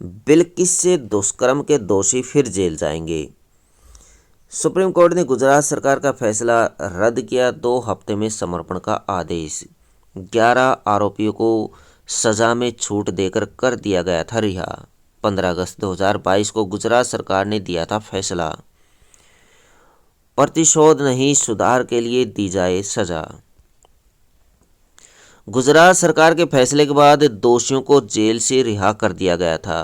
बिल्किस से दुष्कर्म के दोषी फिर जेल जाएंगे। सुप्रीम कोर्ट ने गुजरात सरकार का फैसला रद्द किया। 2 हफ्ते में समर्पण का आदेश। 11 आरोपियों को सजा में छूट देकर कर दिया गया था रिहा। 15 अगस्त 2022 को गुजरात सरकार ने दिया था फैसला। प्रतिशोध नहीं, सुधार के लिए दी जाए सजा। गुजरात सरकार के फैसले के बाद दोषियों को जेल से रिहा कर दिया गया था।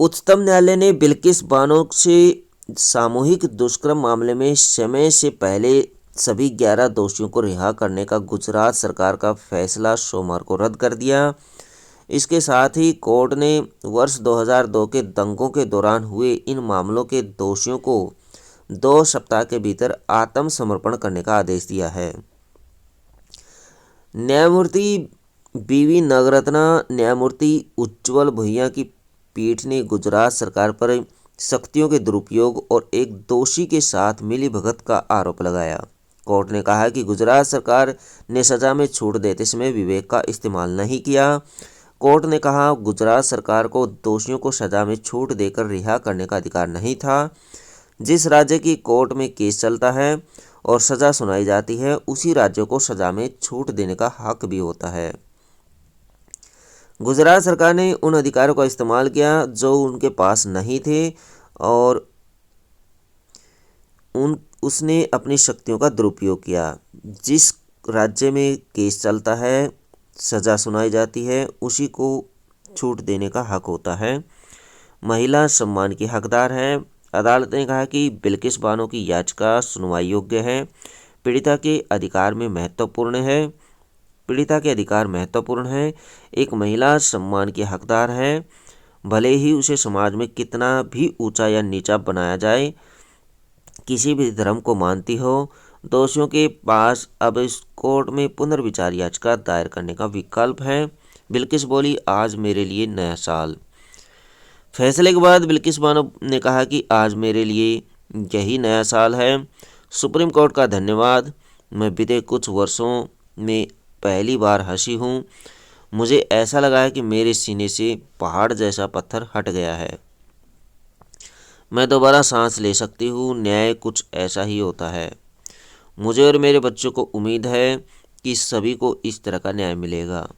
उच्चतम न्यायालय ने बिल्किस बानो से सामूहिक दुष्कर्म मामले में समय से पहले सभी 11 दोषियों को रिहा करने का गुजरात सरकार का फैसला सोमवार को रद्द कर दिया। इसके साथ ही कोर्ट ने वर्ष 2002 के दंगों के दौरान हुए इन मामलों के दोषियों को 2 सप्ताह के भीतर आत्मसमर्पण करने का आदेश दिया है। न्यायमूर्ति बीवी नागरत्ना, न्यायमूर्ति उज्ज्वल भुइयां की पीठ ने गुजरात सरकार पर शक्तियों के दुरुपयोग और एक दोषी के साथ मिलीभगत का आरोप लगाया। कोर्ट ने कहा कि गुजरात सरकार ने सजा में छूट देते समय विवेक का इस्तेमाल नहीं किया। कोर्ट ने कहा, गुजरात सरकार को दोषियों को सजा में छूट देकर रिहा करने का अधिकार नहीं था। जिस राज्य की कोर्ट में केस चलता है और सजा सुनाई जाती है, उसी राज्य को सजा में छूट देने का हक भी होता है। गुजरात सरकार ने उन अधिकारों का इस्तेमाल किया जो उनके पास नहीं थे और उसने अपनी शक्तियों का दुरुपयोग किया। जिस राज्य में केस चलता है, सज़ा सुनाई जाती है, उसी को छूट देने का हक होता है। महिला सम्मान की हकदार है। अदालत ने कहा कि बिल्किस बानो की याचिका सुनवाई योग्य है। पीड़िता के अधिकार महत्वपूर्ण है। एक महिला सम्मान की हकदार है, भले ही उसे समाज में कितना भी ऊंचा या नीचा बनाया जाए, किसी भी धर्म को मानती हो। दोषियों के पास अब इस कोर्ट में पुनर्विचार याचिका दायर करने का विकल्प है। बिल्किस बोली, आज मेरे लिए नया साल। फैसले के बाद बिल्किस बानो ने कहा कि आज मेरे लिए यही नया साल है। सुप्रीम कोर्ट का धन्यवाद। मैं बीते कुछ वर्षों में पहली बार हंसी हूँ। मुझे ऐसा लगा है कि मेरे सीने से पहाड़ जैसा पत्थर हट गया है। मैं दोबारा सांस ले सकती हूँ। न्याय कुछ ऐसा ही होता है। मुझे और मेरे बच्चों को उम्मीद है कि सभी को इस तरह का न्याय मिलेगा।